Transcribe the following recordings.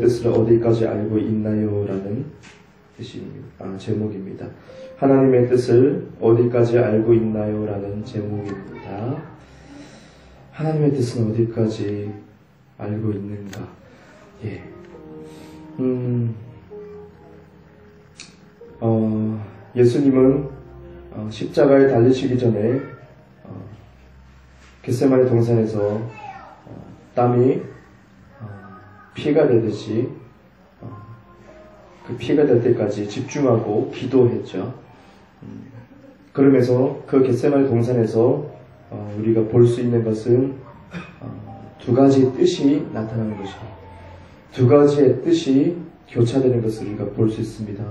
뜻을 어디까지 알고 있나요? 라는 제목입니다. 하나님의 뜻을 어디까지 알고 있나요? 라는 제목입니다. 하나님의 뜻은 어디까지 알고 있는가? 예. 예수님은 십자가에 달리시기 전에 겟세마네 동산에서 땀이 피가 되듯이 그 피가 될 때까지 집중하고 기도했죠. 그러면서 그 겟세마네 동산에서 우리가 볼 수 있는 것은 두 가지 뜻이 나타나는 것이죠. 두 가지의 뜻이 교차되는 것을 우리가 볼 수 있습니다.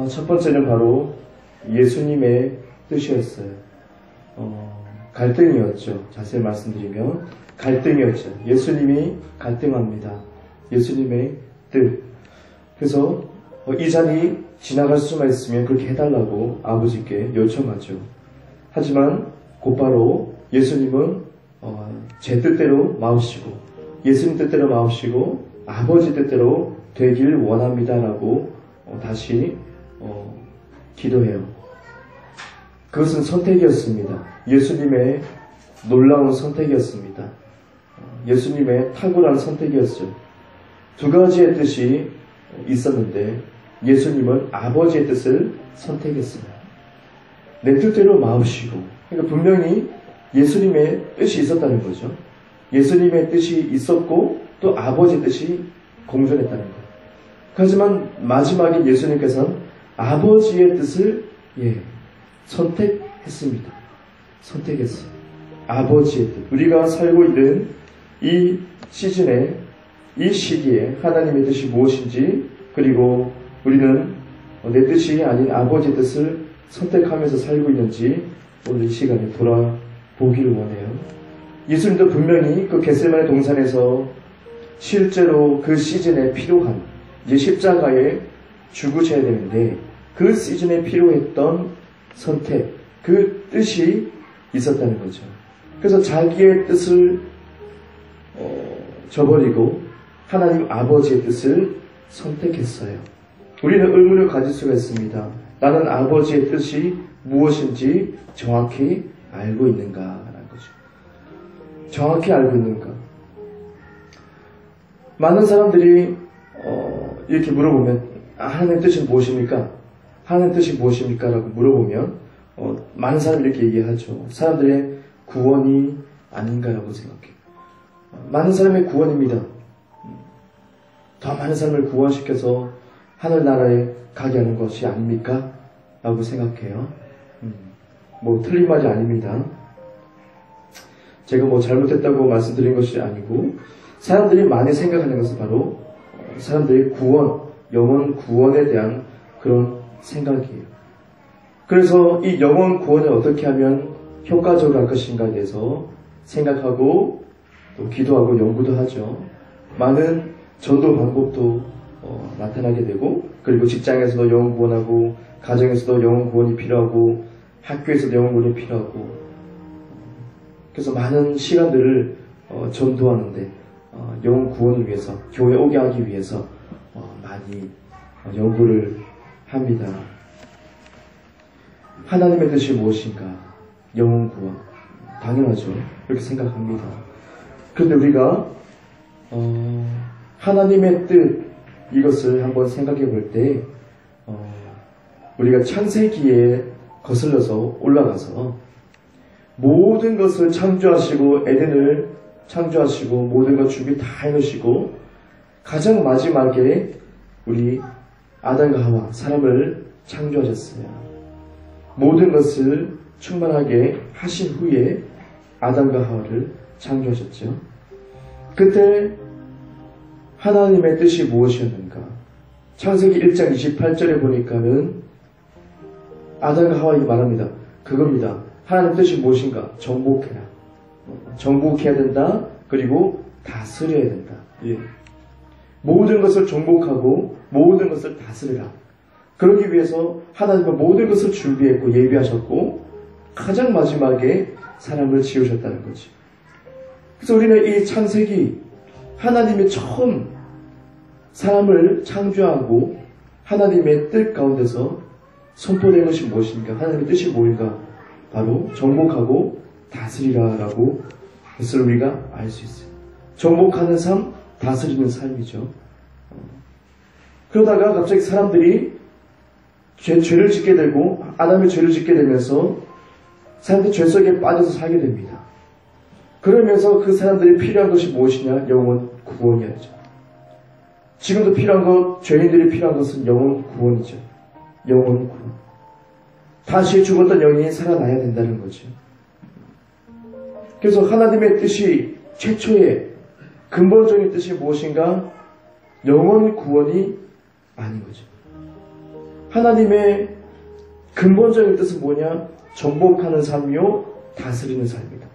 첫 번째는 바로 예수님의 뜻이었어요. 갈등이었죠. 자세히 말씀드리면 갈등이었죠. 예수님이 갈등합니다. 예수님의 뜻. 그래서 이 잔이 지나갈 수만 있으면 그렇게 해달라고 아버지께 요청하죠. 하지만 곧바로 예수님은 제 뜻대로 마으시고 예수님 뜻대로 마으시고 아버지 뜻대로 되길 원합니다라고 다시 기도해요. 그것은 선택이었습니다. 예수님의 놀라운 선택이었습니다. 예수님의 탁월한 선택이었죠. 두 가지의 뜻이 있었는데 예수님은 아버지의 뜻을 선택했어요. 내 뜻대로 마으시고, 그러니까 분명히 예수님의 뜻이 있었다는 거죠. 예수님의 뜻이 있었고 또 아버지의 뜻이 공존했다는 거예요. 하지만 마지막에 예수님께서는 아버지의 뜻을 선택했습니다. 선택했어요. 아버지의 뜻. 우리가 살고 있는 이 시즌에, 이 시기에 하나님의 뜻이 무엇인지, 그리고 우리는 내 뜻이 아닌 아버지의 뜻을 선택하면서 살고 있는지 오늘 이 시간에 돌아보기를 원해요. 예수님도 분명히 그 겟세마네 동산에서 실제로 그 시즌에 필요한 이제 십자가에 죽으셔야 되는데 그 시즌에 필요했던 선택, 그 뜻이 있었다는 거죠. 그래서 자기의 뜻을 저버리고 하나님 아버지의 뜻을 선택했어요. 우리는 의문을 가질 수가 있습니다. 나는 아버지의 뜻이 무엇인지 정확히 알고 있는가라는 거죠. 정확히 알고 있는가? 많은 사람들이 이렇게 물어보면 하나님의 뜻이 무엇입니까? 하나님의 뜻이 무엇입니까? 라고 물어보면 많은 사람들이 이렇게 얘기하죠. 사람들의 구원이 아닌가라고 생각해요. 많은 사람의 구원입니다. 더 많은 사람을 구원시켜서 하늘나라에 가게 하는 것이 아닙니까? 라고 생각해요. 틀린 말이 아닙니다. 제가 잘못했다고 말씀드린 것이 아니고 사람들이 많이 생각하는 것은 바로 사람들의 구원, 영원 구원에 대한 그런 생각이에요. 그래서 이 영원 구원을 어떻게 하면 효과적으로 할 것인가에 대해서 생각하고 또 기도하고 연구도 하죠. 많은 전도 방법도 나타나게 되고, 그리고 직장에서도 영혼 구원하고, 가정에서도 영혼 구원이 필요하고, 학교에서도 영혼 구원이 필요하고, 그래서 많은 시간들을 전도하는데 영혼 구원을 위해서, 교회 오게 하기 위해서 많이 연구를 합니다. 하나님의 뜻이 무엇인가? 영혼 구원. 당연하죠. 그렇게 생각합니다. 그런데 우리가 하나님의 뜻, 이것을 한번 생각해 볼 때 우리가 창세기에 거슬러서 올라가서 모든 것을 창조하시고 에덴을 창조하시고 모든 것 준비 다 해놓으시고 가장 마지막에 우리 아담과 하와 사람을 창조하셨어요. 모든 것을 충만하게 하신 후에 아담과 하와를 창조하셨죠. 그때 하나님의 뜻이 무엇이었는가? 창세기 1장 28절에 보니까는 아담과 하와에게 말합니다. 그겁니다. 하나님의 뜻이 무엇인가? 정복해라. 정복해야 된다. 그리고 다스려야 된다. 모든 것을 정복하고 모든 것을 다스려라. 그러기 위해서 하나님은 모든 것을 준비했고 예비하셨고 가장 마지막에 사람을 지으셨다는 거지. 그래서 우리는 이 창세기 하나님이 처음 사람을 창조하고 하나님의 뜻 가운데서 선포된 것이 무엇인가? 하나님의 뜻이 뭐인가? 바로 정복하고 다스리라라고 것을 우리가 알 수 있어요. 정복하는 삶, 다스리는 삶이죠. 그러다가 갑자기 사람들이 죄를 짓게 되고 아담의 죄를 짓게 되면서 사람들이 죄 속에 빠져서 살게 됩니다. 그러면서 그 사람들이 필요한 것이 무엇이냐? 영혼 구원이었죠. 지금도 필요한 것, 죄인들이 필요한 것은 영혼 구원이죠. 영혼 구원. 다시 죽었던 영혼이 살아나야 된다는 거죠. 그래서 하나님의 뜻이 최초의 근본적인 뜻이 무엇인가? 영혼 구원이 아닌 거죠. 하나님의 근본적인 뜻은 뭐냐? 정복하는 삶이요, 다스리는 삶이다.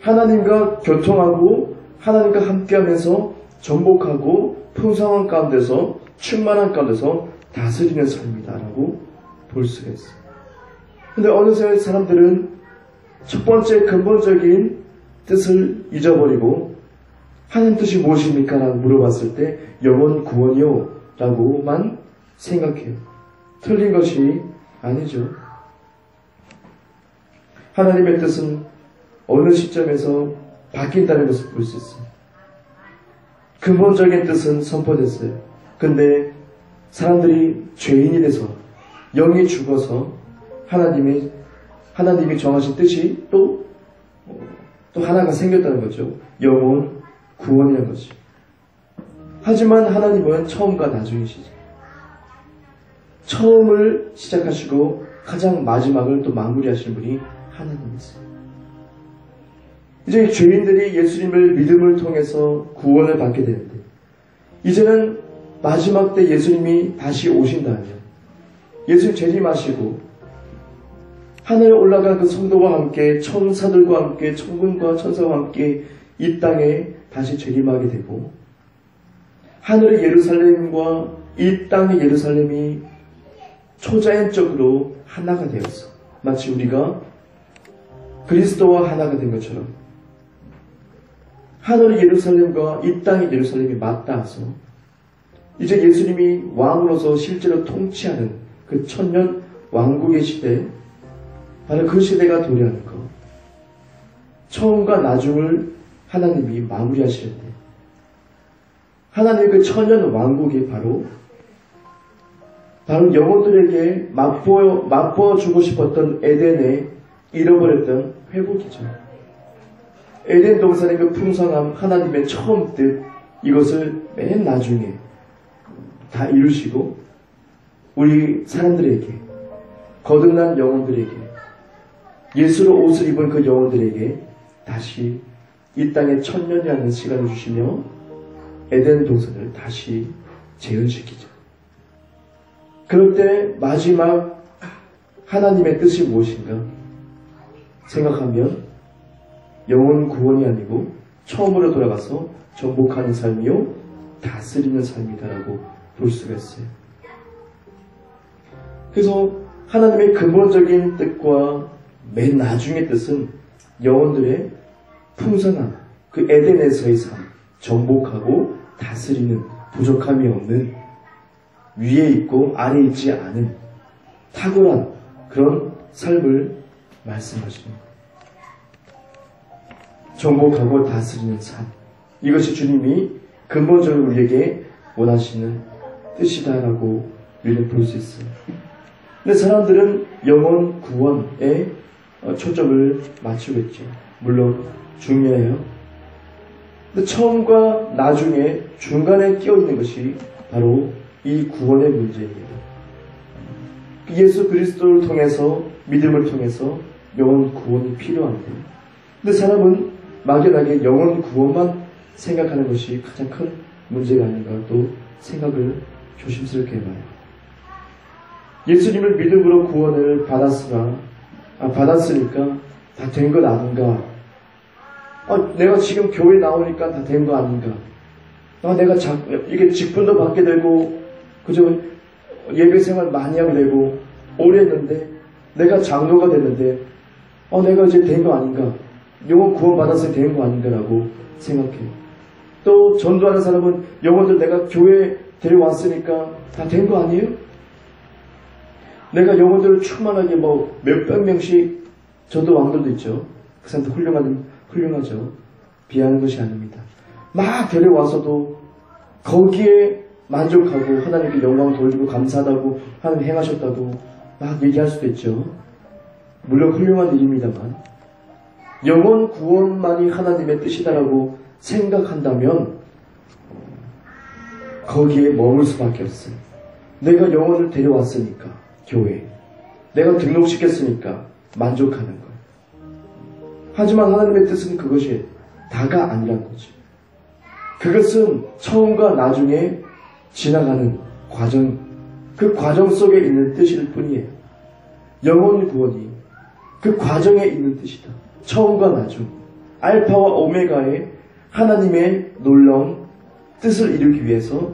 하나님과 교통하고 하나님과 함께하면서 정복하고 풍성한 가운데서 충만한 가운데서 다스리는 삶이다라고 볼 수가 있어요. 근데 어느새 사람들은 첫 번째 근본적인 뜻을 잊어버리고 하나님 뜻이 무엇입니까? 라고 물어봤을 때 영혼 구원이요 라고만 생각해요. 틀린 것이 아니죠. 하나님의 뜻은 어느 시점에서 바뀐다는 것을 볼 수 있어요. 근본적인 뜻은 선포됐어요. 근데 사람들이 죄인이 돼서 영이 죽어서 하나님이 정하신 뜻이 또 하나가 생겼다는 거죠. 영혼 구원이라는 거죠. 하지만 하나님은 처음과 나중이시죠. 처음을 시작하시고 가장 마지막을 또 마무리하시는 분이 하나님이세요. 이제 죄인들이 예수님을 믿음을 통해서 구원을 받게 되는데 이제는 마지막 때 예수님이 다시 오신다면 예수님 재림하시고 하늘에 올라간 그 성도와 함께 천사들과 함께 천군과 천사와 함께 이 땅에 다시 재림하게 되고 하늘의 예루살렘과 이 땅의 예루살렘이 초자연적으로 하나가 되었어. 마치 우리가 그리스도와 하나가 된 것처럼 하늘의 예루살렘과 이 땅의 예루살렘이 맞닿아서 이제 예수님이 왕으로서 실제로 통치하는 그 천년 왕국의 시대, 바로 그 시대가 도래하는 것. 처음과 나중을 하나님이 마무리하시는데 하나님의 그 천년 왕국이 바로 영혼들에게 맛보아 주고 싶었던 에덴에 잃어버렸던 회복이죠. 에덴 동산의 그 풍성함, 하나님의 처음 뜻, 이것을 맨 나중에 다 이루시고 우리 사람들에게, 거듭난 영혼들에게, 예수로 옷을 입은 그 영혼들에게 다시 이 땅에 천년이라는 시간을 주시며 에덴 동산을 다시 재현시키죠. 그럴 때 마지막 하나님의 뜻이 무엇인가 생각하면 영혼 구원이 아니고 처음으로 돌아가서 정복하는 삶이요 다스리는 삶이다라고 볼 수가 있어요. 그래서 하나님의 근본적인 뜻과 맨 나중의 뜻은 영혼들의 풍성함, 그 에덴에서의 삶, 정복하고 다스리는 부족함이 없는 위에 있고 아래에 있지 않은 탁월한 그런 삶을 말씀하십니다. 정복하고 다스리는 삶. 이것이 주님이 근본적으로 우리에게 원하시는 뜻이다라고 우리는 볼 수 있어요. 근데 사람들은 영혼 구원에 초점을 맞추고 있죠. 물론 중요해요. 근데 처음과 나중에 중간에 끼어있는 것이 바로 이 구원의 문제입니다. 예수 그리스도를 통해서 믿음을 통해서 영혼 구원이 필요한데 근데 사람은 막연하게 영혼 구원만 생각하는 것이 가장 큰 문제가 아닌가 또 생각을 조심스럽게 해봐요. 예수님을 믿음으로 구원을 받았으니까 다 된 것 아닌가? 내가 지금 교회 나오니까 다 된 거 아닌가? 내가 이게 직분도 받게 되고 그저 예배 생활 많이 하게 되고 오래 했는데 내가 장로가 됐는데 내가 이제 된 거 아닌가? 영혼 구원 받았을 때 된 거 아닌가라고 생각해요. 또 전도하는 사람은 영혼들 내가 교회에 데려왔으니까 다 된 거 아니에요? 내가 영혼들을 충만하게 몇백 명씩 전도 왕들도 있죠. 그 사람도 훌륭하죠. 비하는 것이 아닙니다. 막 데려와서도 거기에 만족하고 하나님께 영광 돌리고 감사하다고 하나님 행하셨다고 막 얘기할 수도 있죠. 물론 훌륭한 일입니다만 영혼 구원만이 하나님의 뜻이다라고 생각한다면 거기에 머물 수밖에 없어요. 내가 영혼을 데려왔으니까 교회에 내가 등록시켰으니까 만족하는 거예요. 하지만 하나님의 뜻은 그것이 다가 아니란 거죠. 그것은 처음과 나중에 지나가는 과정, 그 과정 속에 있는 뜻일 뿐이에요. 영혼 구원이 그 과정에 있는 뜻이다. 처음과 나중, 알파와 오메가의 하나님의 놀라운 뜻을 이루기 위해서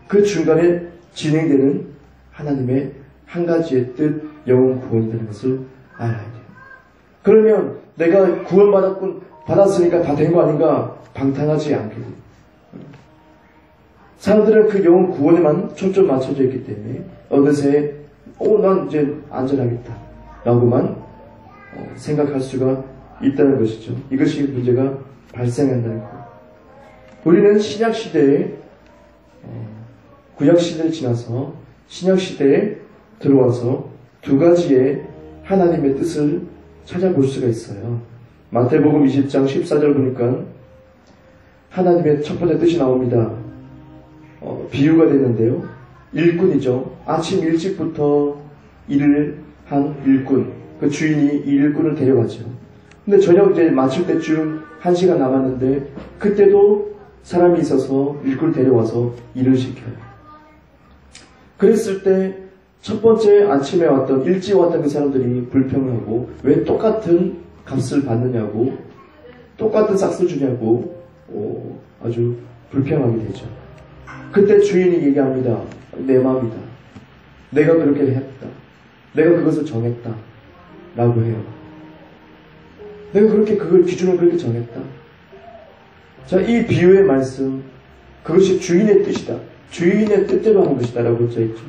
그 중간에 진행되는 하나님의 한 가지의 뜻, 영혼 구원이라는 것을 알아야 돼요. 그러면 내가 받았으니까 다 된 거 아닌가 방탕하지 않게 돼요. 사람들은 그 영혼 구원에만 초점 맞춰져 있기 때문에 어느새 난 이제 안전하겠다 라고만 생각할 수가 있다는 것이죠. 이것이 문제가 발생한다는 거예요. 우리는 신약시대에 구약시대를 지나서 신약시대에 들어와서 두 가지의 하나님의 뜻을 찾아볼 수가 있어요. 마태복음 20장 14절 보니까 하나님의 첫 번째 뜻이 나옵니다. 비유가 됐는데요. 일꾼이죠. 아침 일찍부터 일을 한 일꾼, 그 주인이 이 일꾼을 데려가죠. 근데 저녁 이제 마칠 때쯤 1시간 남았는데 그때도 사람이 있어서 일꾼을 데려와서 일을 시켜요. 그랬을 때 첫 번째 아침에 일찍 왔던 그 사람들이 불평을 하고 왜 똑같은 값을 받느냐고 똑같은 싹을 주냐고 아주 불평하게 되죠. 그때 주인이 얘기합니다. 내 마음이다. 내가 그렇게 했다. 내가 그것을 정했다. 라고 해요. 내가 기준을 그렇게 정했다. 자, 이 비유의 말씀, 그것이 주인의 뜻이다. 주인의 뜻대로 하는 것이다. 라고 써있죠.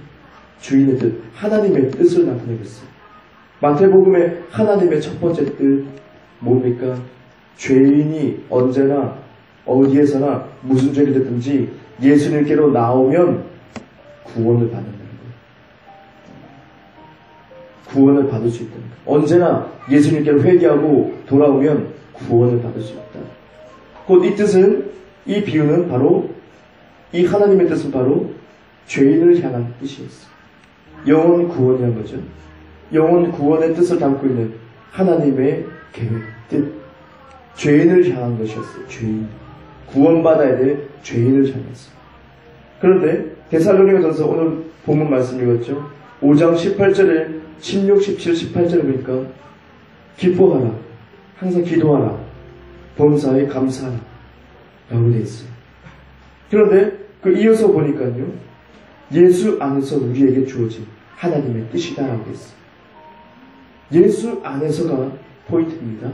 주인의 뜻, 하나님의 뜻을 나타내고 있어요. 마태복음의 하나님의 첫 번째 뜻, 뭡니까? 죄인이 언제나, 어디에서나, 무슨 죄를 됐든지 예수님께로 나오면 구원을 받는다는 거예요. 구원을 받을 수 있다는 거예요. 언제나 예수님께로 회개하고 돌아오면 구원을 받을 수 있다. 곧 이 뜻은, 이 비유는 바로, 이 하나님의 뜻은 바로 죄인을 향한 뜻이었어요. 영혼 구원이란 거죠. 영혼 구원의 뜻을 담고 있는 하나님의 계획, 뜻. 죄인을 향한 것이었어요. 죄인. 구원받아야 될 죄인을 향했어요. 그런데 데살로니가전서 오늘 본문 말씀 읽었죠. 5장 18절에 16, 17, 18절에 보니까 기뻐하라. 항상 기도하라. 범사에 감사하라. 라고 되어 있어요. 그런데 그 이어서 보니까요. 예수 안에서 우리에게 주어진 하나님의 뜻이다라고 했어요. 예수 안에서가 포인트입니다.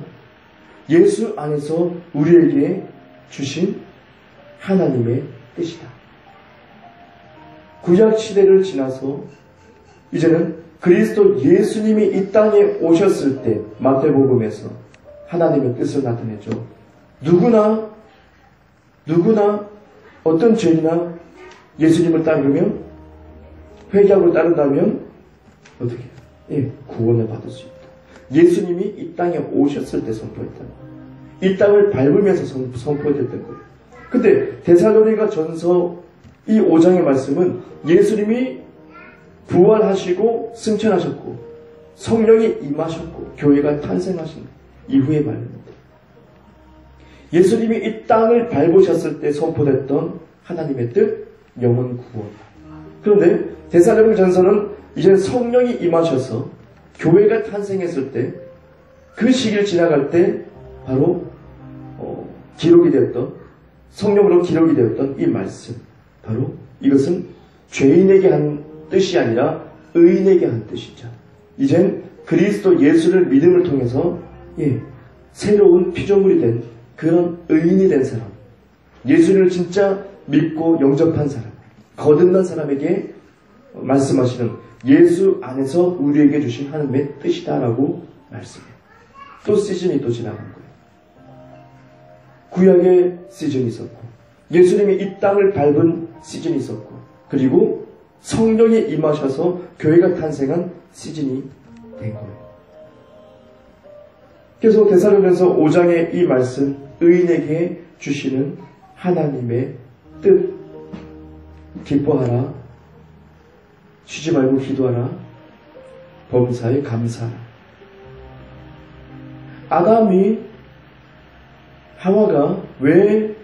예수 안에서 우리에게 주신 하나님의 뜻이다. 구약 시대를 지나서 이제는 그리스도 예수님이 이 땅에 오셨을 때 마태복음에서 하나님의 뜻을 나타내죠. 누구나 어떤 죄인이나 예수님을 따르면 회개하고 따른다면 어떻게 해요? 예, 구원을 받을 수 있다. 예수님이 이 땅에 오셨을 때 선포했다. 이 땅을 밟으면서 선포했던 거예요. 근데 데살로니가 전서 이 5장의 말씀은 예수님이 부활하시고 승천하셨고 성령이 임하셨고 교회가 탄생하신 이후의 말입니다. 예수님이 이 땅을 밟으셨을 때 선포됐던 하나님의 뜻, 영혼 구원. 그런데 데살로니가 전서는 이제 성령이 임하셔서 교회가 탄생했을 때 그 시기를 지나갈 때 바로 기록이 되었던 성령으로 기록이 되었던 이 말씀, 바로 이것은 죄인에게 한 뜻이 아니라 의인에게 한 뜻이죠. 이젠 그리스도 예수를 믿음을 통해서 새로운 피조물이 된 그런 의인이 된 사람, 예수를 진짜 믿고 영접한 사람, 거듭난 사람에게 말씀하시는 예수 안에서 우리에게 주신 하나님의 뜻이다라고 말씀해요. 또 시즌이 또 지나간 거예요. 구약의 시즌이 있었고, 예수님이 이 땅을 밟은 시즌이 있었고, 그리고 성령이 임하셔서 교회가 탄생한 시즌이 된 거예요. 그래서 데살로니가서 5장의 이 말씀, 의인에게 주시는 하나님의 뜻, 기뻐하라, 쉬지 말고 기도하라, 범사에 감사하라. 아담이, 하와가 왜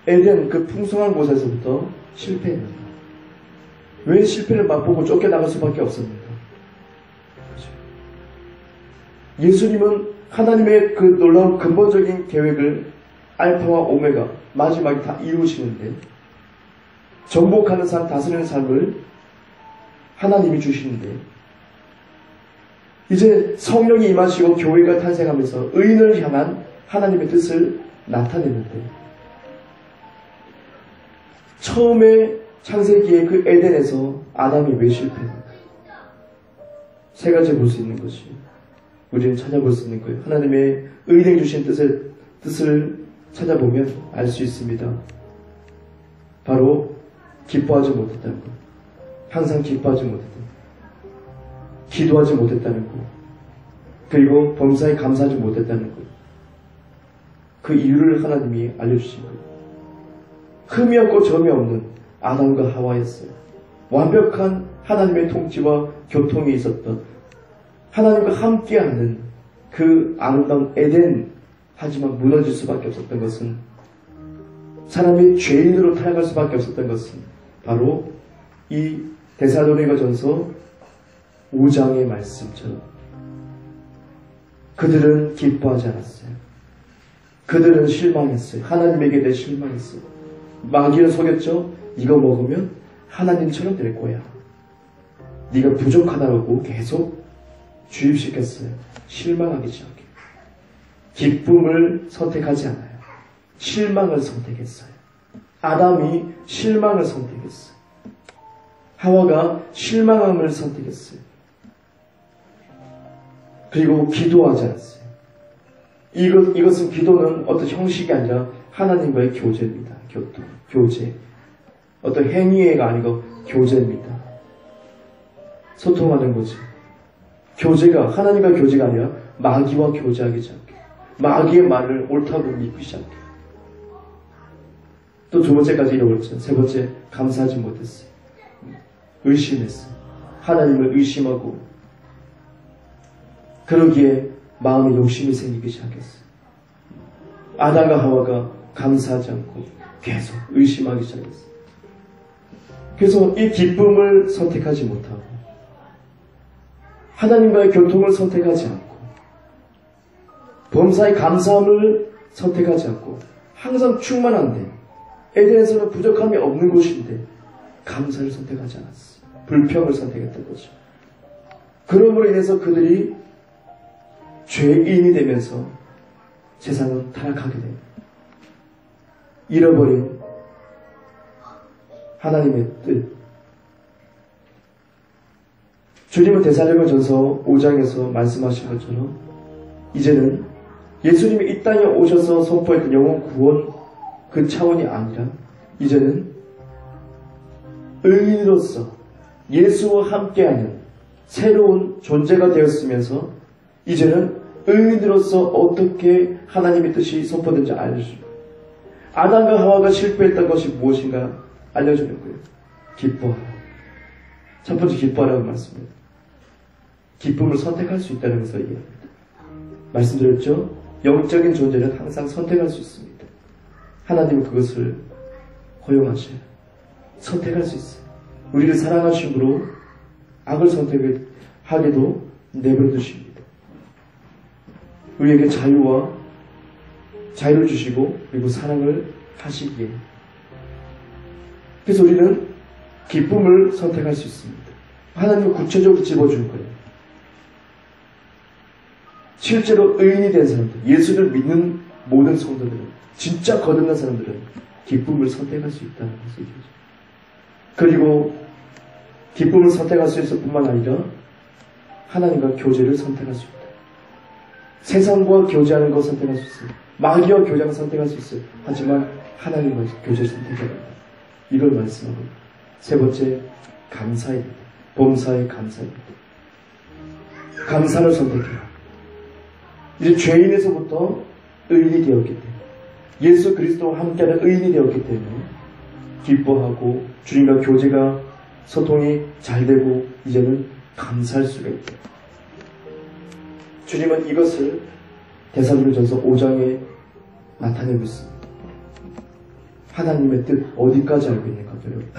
에덴 그 풍성한 곳에서부터 실패했는가? 왜 실패를 맛보고 쫓겨나갈 수밖에 없었는가? 예수님은 하나님의 그 놀라운 근본적인 계획을 알파와 오메가 마지막에 다 이루시는데, 정복하는 삶, 다스리는 삶을 하나님이 주시는데, 이제 성령이 임하시고 교회가 탄생하면서 의인을 향한 하나님의 뜻을 나타내는데, 처음에 창세기의 그 에덴에서 아담이 왜 실패했는가? 세 가지 볼 수 있는 것이 우리는 찾아볼 수 있는 거예요. 하나님의 의인에게 주신 뜻을 찾아보면 알 수 있습니다. 바로 기뻐하지 못했다는 것, 항상 기뻐하지 못했다는 것, 기도하지 못했다는 것, 그리고 범사에 감사하지 못했다는 것, 그 이유를 하나님이 알려주신 거예요. 흠이 없고 점이 없는 아담과 하와였어요. 완벽한 하나님의 통치와 교통이 있었던, 하나님과 함께하는 그 아름다운 에덴, 하지만 무너질 수밖에 없었던 것은, 사람이 죄인으로 타락할 수밖에 없었던 것은 바로 이 데살로니가전서 5장의 말씀처럼 그들은 기뻐하지 않았어요. 그들은 실망했어요. 하나님에게 대해 실망했어요. 마귀를 속였죠. 이거 먹으면 하나님처럼 될 거야. 네가 부족하다고 계속 주입시켰어요. 실망하기 시작해요. 기쁨을 선택하지 않아요. 실망을 선택했어요. 아담이 실망을 선택했어요. 하와가 실망함을 선택했어요. 그리고 기도하지 않았어요. 이것은 기도는 어떤 형식이 아니라 하나님과의 교제입니다. 교제. 어떤 행위가 아니고 교제입니다. 소통하는 거지. 교제가 하나님과 교제가 아니라 마귀와 교제하기 시작해. 마귀의 말을 옳다고 믿기 시작해. 또 두 번째까지 잃어버렸죠. 세 번째, 감사하지 못했어요. 의심했어요. 하나님을 의심하고, 그러기에 마음에 욕심이 생기기 시작했어요. 아담과 하와가 감사하지 않고 계속 의심하기 시작했어요. 그래서 이 기쁨을 선택하지 못하고, 하나님과의 교통을 선택하지 않고, 범사의 감사함을 선택하지 않고, 항상 충만한데, 에덴에서는 부족함이 없는 곳인데 감사를 선택하지 않았어요. 불평을 선택했던 거죠. 그러므로 인해서 그들이 죄인이 되면서 세상은 타락하게 됩니다. 잃어버린 하나님의 뜻. 주님은 데살로니가전서 5장에서 말씀하신 것처럼 이제는 예수님이 이 땅에 오셔서 선포했던 영혼 구원 그 차원이 아니라 이제는 의인으로서 예수와 함께하는 새로운 존재가 되었으면서 이제는 의인으로서 어떻게 하나님의 뜻이 선포된지 알려주는 거예요. 아담과 하와가 실패했던 것이 무엇인가 알려주는 거예요. 기뻐하라. 첫 번째 기뻐하라고 말씀입니다. 기쁨을 선택할 수 있다는 것을 얘기합니다. 말씀드렸죠? 영적인 존재는 항상 선택할 수 있습니다. 하나님은 그것을 허용하셔요. 선택할 수 있어요. 우리를 사랑하심으로 악을 선택하게도 내버려 두십니다. 우리에게 자유를 주시고 그리고 사랑을 하시기에. 그래서 우리는 기쁨을 선택할 수 있습니다. 하나님은 구체적으로 집어준 거예요. 실제로 의인이 된 사람들, 예수를 믿는 모든 성도들은, 진짜 거듭난 사람들은 기쁨을 선택할 수 있다는 것이죠. 그리고 기쁨을 선택할 수 있을 뿐만 아니라 하나님과 교제를 선택할 수 있다. 세상과 교제하는 것 선택할 수 있어요. 마귀와 교제하는 것 선택할 수 있어요. 하지만 하나님과 교제를 선택해야 된다. 이걸 말씀하고 세 번째, 감사입니다. 범사의 감사입니다. 감사를 선택해라. 이제 죄인에서부터 의인이 되었기 때문에 예수 그리스도와 함께하는 의인이 되었기 때문에 기뻐하고 주님과 교제가 소통이 잘 되고 이제는 감사할 수가 있다. 주님은 이것을 데살로니가전서 5장에 나타내고 있습니다. 하나님의 뜻 어디까지 알고 있는가 여러분?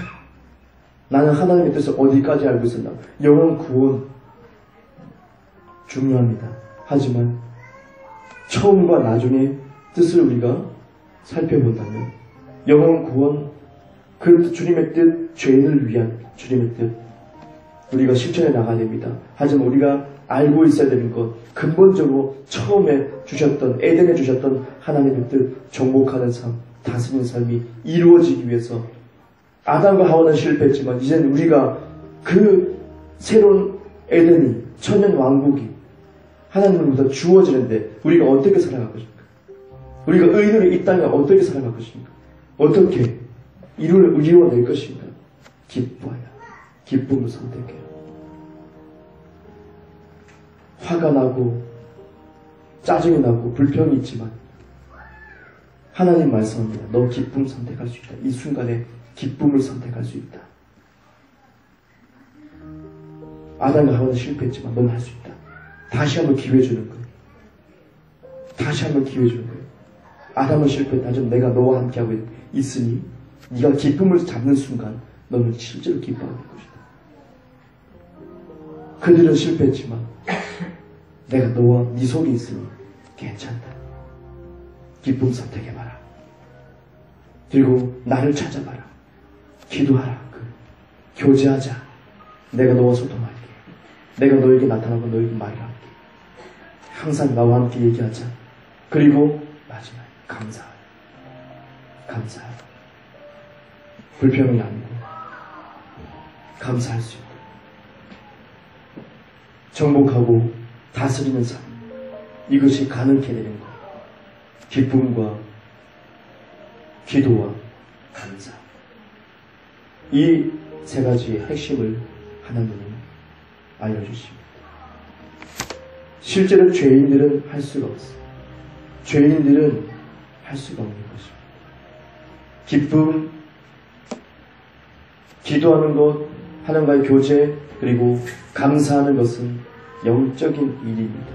나는 하나님의 뜻을 어디까지 알고 있었나? 영혼 구원 중요합니다. 하지만 처음과 나중에 뜻을 우리가 살펴본다면 영혼 구원, 그 주님의 뜻, 죄인을 위한 주님의 뜻 우리가 실천해 나가야 됩니다. 하지만 우리가 알고 있어야 되는 것, 근본적으로 처음에 주셨던, 에덴에 주셨던 하나님의 뜻, 정복하는 삶, 다스리는 삶이 이루어지기 위해서 아담과 하와는 실패했지만 이제는 우리가 그 새로운 에덴이, 천년 왕국이 하나님으로부터 주어지는데 우리가 어떻게 살아갈 것입니까? 우리가 의인으로 이 땅에 어떻게 살아갈 것입니까? 어떻게 이루어낼 것인가? 기뻐하여 기쁨을 선택해요. 화가 나고 짜증이 나고 불평이 있지만 하나님 말씀합니다. 너 기쁨 선택할 수 있다. 이 순간에 기쁨을 선택할 수 있다. 아담과 하와는 실패했지만 넌 할 수 있다. 다시 한번 기회 주는 거예요. 다시 한번 기회 주는 거예요. 아담은 실패했다. 하지만 내가 너와 함께하고 있으니 네가 기쁨을 잡는 순간 너는 실제로 기뻐하는 것이다. 그들은 실패했지만 내가 너와 네 속에 있으니 괜찮다. 기쁨 선택해봐라. 그리고 나를 찾아봐라. 기도하라. 교제하자. 내가 너와 소통할게. 내가 너에게 나타나고 너에게 말을 할게. 항상 나와 함께 얘기하자. 그리고 마지막에 감사하라. 감사하라. 불평이 아니고 감사할 수 있고 정복하고 다스리는 삶, 이것이 가능케 되는 것. 기쁨과 기도와 감사, 이 세 가지의 핵심을 하나님은 알려주십니다. 실제로 죄인들은 할 수가 없어요. 죄인들은 할 수가 없는 것입니다. 기쁨, 기도하는 것, 하나님과의 교제, 그리고 감사하는 것은 영적인 일입니다.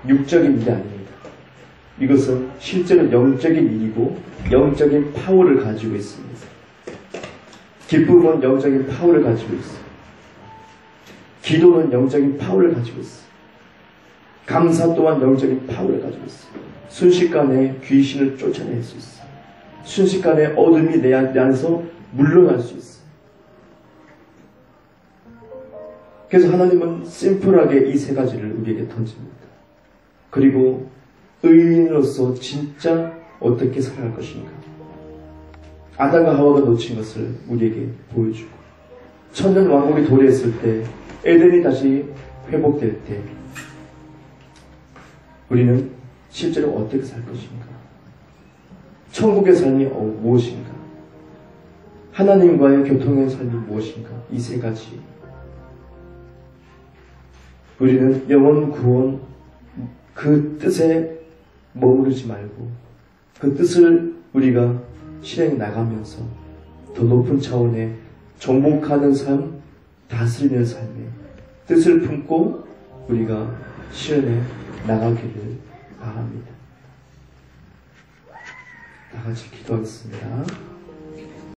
육적인 일이 아닙니다. 이것은 실제로 영적인 일이고 영적인 파워를 가지고 있습니다. 기쁨은 영적인 파워를 가지고 있어요. 기도는 영적인 파워를 가지고 있어요. 감사 또한 영적인 파워를 가지고 있어요. 순식간에 귀신을 쫓아낼 수 있어요. 순식간에 어둠이 내 안에서 물러날 수 있어요. 그래서 하나님은 심플하게 이 세 가지를 우리에게 던집니다. 그리고 의인으로서 진짜 어떻게 살아갈 것인가. 아담과 하와가 놓친 것을 우리에게 보여주고 천년 왕국이 도래했을 때 에덴이 다시 회복될 때 우리는 실제로 어떻게 살 것인가. 천국의 삶이 무엇인가. 하나님과의 교통의 삶이 무엇인가. 이 세 가지. 우리는 영혼 구원 그 뜻에 머무르지 말고 그 뜻을 우리가 실행해 나가면서 더 높은 차원의 정복하는 삶, 다스리는 삶의 뜻을 품고 우리가 실현해 나가기를 바랍니다. 다 같이 기도하겠습니다.